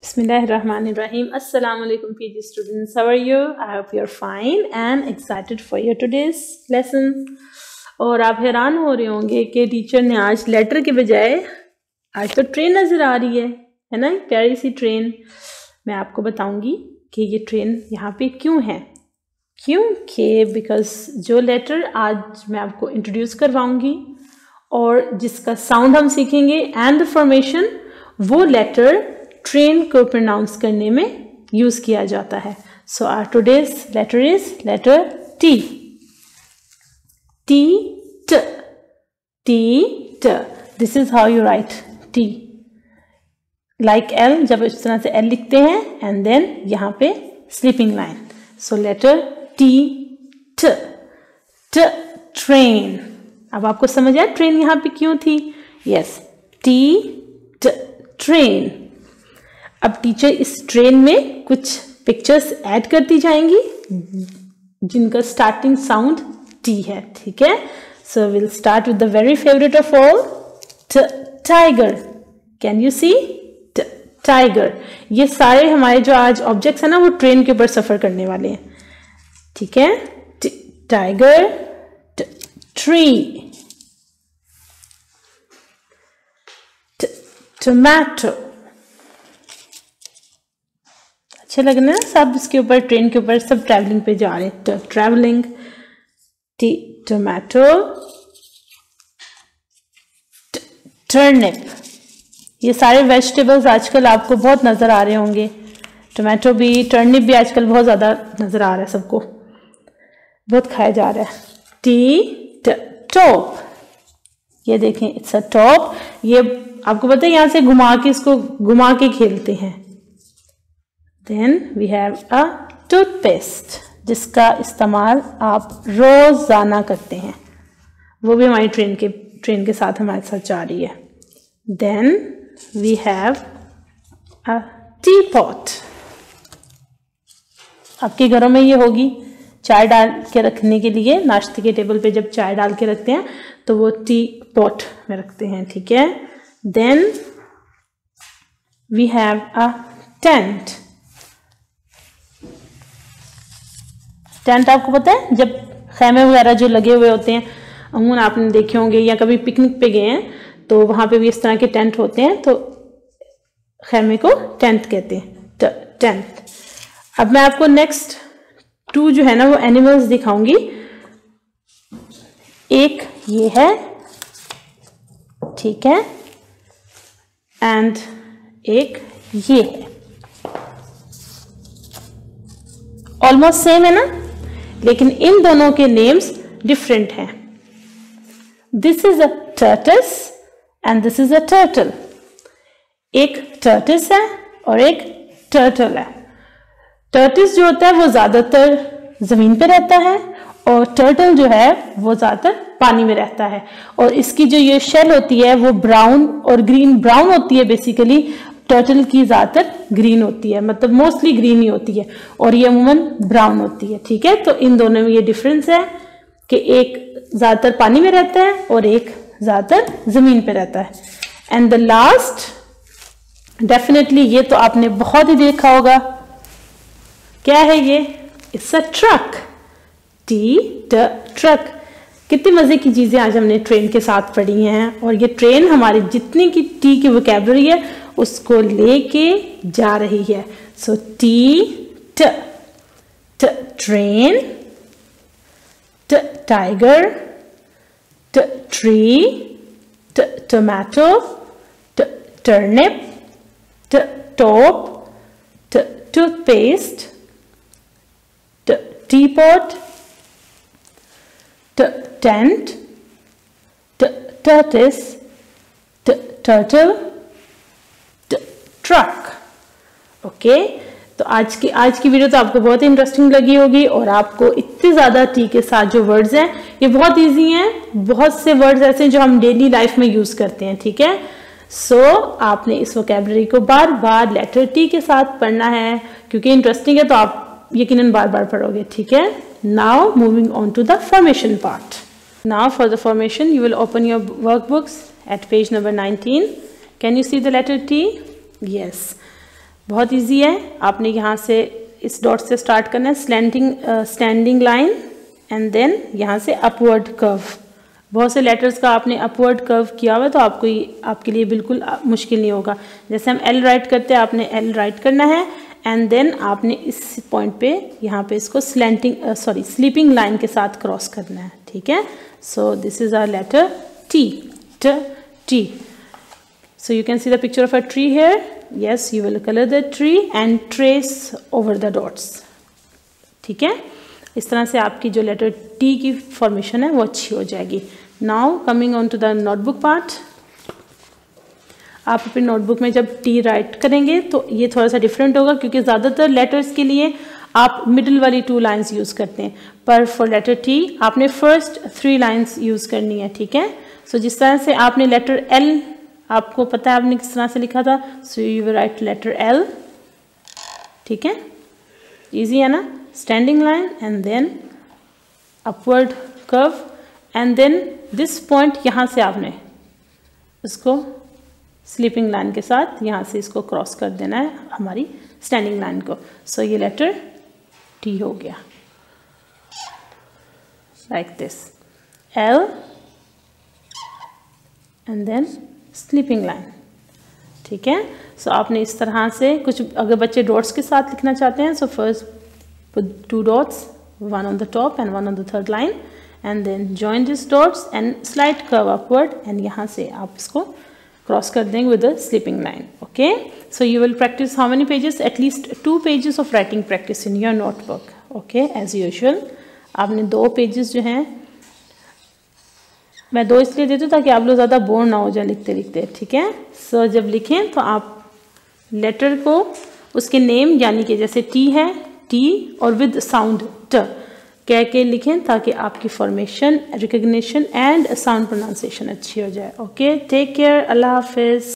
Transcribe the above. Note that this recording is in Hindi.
Bismillahirrahmanirrahim. Assalamu alaikum PG students. How are you? I hope you're fine and excited for your today's lesson. और आप हैरान हो रहे होंगे कि टीचर ने आज लेटर के बजाय आज तो ट्रेन नज़र आ रही है ना, प्यारी सी ट्रेन। मैं आपको बताऊंगी कि ये ट्रेन यहाँ पे क्यों है। क्योंकि बिकॉज जो लेटर आज मैं आपको इंट्रोड्यूस करवाऊंगी और जिसका साउंड हम सीखेंगे एंड द फॉर्मेशन, वो लेटर ट्रेन को प्रोनाउंस करने में यूज किया जाता है। So our today's letter is letter T. T ट टी ट। This is how you write T. Like L, जब इस तरह से एल लिखते हैं एंड देन यहाँ पे स्लीपिंग लाइन। सो लेटर टी ट ट ट्रेन। अब आपको समझ आया ट्रेन यहाँ पे क्यों थी? यस, टी ट ट्रेन। अब टीचर इस ट्रेन में कुछ पिक्चर्स ऐड करती जाएंगी जिनका स्टार्टिंग साउंड टी है, ठीक है। So will start with the very favourite of all, tiger. Can you see? Tiger. ये सारे हमारे जो आज ऑब्जेक्ट्स है ना, वो ट्रेन के ऊपर सफर करने वाले हैं, ठीक है। Tiger, tree, tomato. अच्छे लग रहे हैं सब इसके ऊपर, ट्रेन के ऊपर सब ट्रैवलिंग पे जा रहे हैं। Travelling, tomato, turnip. ये सारे वेजिटेबल्स आजकल आपको बहुत नजर आ रहे होंगे। टोमेटो भी, टर्निप भी आजकल बहुत ज्यादा नजर आ रहा है, सबको बहुत खाया जा रहा है। टॉप। ये देखें, इट्स अ टॉप। ये आपको पता है यहाँ से घुमा के, इसको घुमा के खेलते हैं। Then we have a toothpaste, जिसका इस्तेमाल आप रोजाना करते हैं, वो भी हमारी ट्रेन के साथ हमारे साथ जा रही है। Then we have a teapot। आपके घरों में ये होगी, चाय डाल के रखने के लिए, नाश्ते के टेबल पे जब चाय डाल के रखते हैं तो वो टी पॉट में रखते हैं, ठीक है। Then we have a tent. Tent आपको पता है, जब खैमे वगैरह जो लगे हुए होते हैं, अमूमन आपने देखे होंगे या कभी पिकनिक पे गए हैं तो वहां पे भी इस तरह के टेंट होते हैं, तो खैमे को टेंट कहते हैं, टेंट। अब मैं आपको नेक्स्ट टू जो है ना वो एनिमल्स दिखाऊंगी। एक ये है, ठीक है, एंड एक ये है। ऑलमोस्ट सेम है ना, लेकिन इन दोनों के नेम्स डिफरेंट हैं। This is a tortoise and this is a turtle. एक टर्टस है और एक टर्टल है। टर्टस जो होता है वो ज्यादातर जमीन पे रहता है और टर्टल जो है वो ज्यादातर पानी में रहता है। और इसकी जो ये शेल होती है वो ब्राउन और ग्रीन, ब्राउन होती है बेसिकली। टर्टल की ज्यादातर ग्रीन होती है, मतलब मोस्टली ग्रीन ही होती है, और ये अमूमन ब्राउन होती है, ठीक है। तो इन दोनों में ये डिफरेंस है कि एक ज्यादातर पानी में रहता है और एक ज्यादातर जमीन पे रहता है। एंड द लास्ट, डेफिनेटली ये तो आपने बहुत ही देखा होगा, क्या है ये? It's a truck. ट्रक। कितनी मजे की चीजें आज हमने ट्रेन के साथ पढ़ी हैं, और ये ट्रेन हमारी जितनी की टी की वोकैबुलरी है उसको लेके जा रही है। सो ट train, tiger, tree, tomato, turnip, top, toothpaste, teapot, tent, tortoise, turtle, truck. Okay, तो आज की वीडियो तो आपको बहुत ही इंटरेस्टिंग लगी होगी, और आपको इतने ज्यादा टी के साथ जो वर्ड्स हैं ये बहुत इजी हैं। बहुत से वर्ड्स ऐसे हैं जो हम डेली लाइफ में यूज करते हैं, ठीक है। सो आपने इस वोकैबुलरी को बार बार लेटर टी के साथ पढ़ना है, क्योंकि इंटरेस्टिंग है तो आप यकीनन बार बार पढ़ोगे, ठीक है। Now moving on to the formation part. Now for the formation you will open your workbooks at page number 19. Can you see the letter T? Yes. बहुत इजी है। आपने यहाँ से इस डॉट से स्टार्ट करना है, स्टैंडिंग लाइन एंड देन यहाँ से अपवर्ड कर्व। बहुत से लेटर्स का आपने अपवर्ड कर्व किया हुआ तो आपके लिए बिल्कुल मुश्किल नहीं होगा। जैसे हम एल राइट करते हैं, आपने एल राइट करना है एंड देन आपने इस पॉइंट पे यहाँ पे इसको स्लीपिंग लाइन के साथ क्रॉस करना है, ठीक है। So this is hour later T. So you can see the picture of a tree here. Yes, you will color the tree and trace over the dots. ठीक है, इस तरह से आपकी जो लेटर टी की फॉर्मेशन है वो अच्छी हो जाएगी। Now coming on to the notebook part. आप अपनी नोटबुक में जब टी राइट करेंगे तो ये थोड़ा सा डिफरेंट होगा, क्योंकि ज़्यादातर लेटर्स के लिए आप मिडिल वाली 2 लाइन्स यूज़ करते हैं, पर फॉर लेटर टी आपने फर्स्ट 3 लाइन्स यूज़ करनी है, ठीक है। सो जिस तरह से आपने लेटर एल, आपको पता है आपने किस तरह से लिखा था, so you will write letter L, ठीक है, इजी है ना। Standing line and then upward curve and then this point, यहाँ से आपने इसको स्लीपिंग लाइन के साथ यहाँ से इसको क्रॉस कर देना है हमारी स्टैंडिंग लाइन को। सो ये लेटर टी हो गया, like this, L and then sleeping line, ठीक है। सो आपने इस तरह से कुछ, अगर बच्चे डॉट्स के साथ लिखना चाहते हैं, so first put 2 dots, 1 on the top and 1 on the third line, and then join these dots and slight curve upward, and यहाँ से आप इसको क्रॉस कर देंगे with the sleeping line. Okay, so you will practice how many pages? At least 2 pages of writing practice in your notebook. Okay, as usual. आपने 2 pages जो हैं, मैं 2 इसलिए देती हूँ ताकि आप लोग ज़्यादा बोर ना हो जाए लिखते लिखते, ठीक है। सो जब लिखें तो आप लेटर को उसके नेम, यानी कि जैसे टी है, टी और विद साउंड ट कह के लिखें, ताकि आपकी formation, recognition and sound pronunciation अच्छी हो जाए। ओके, टेक केयर, अल्लाह हाफिज़।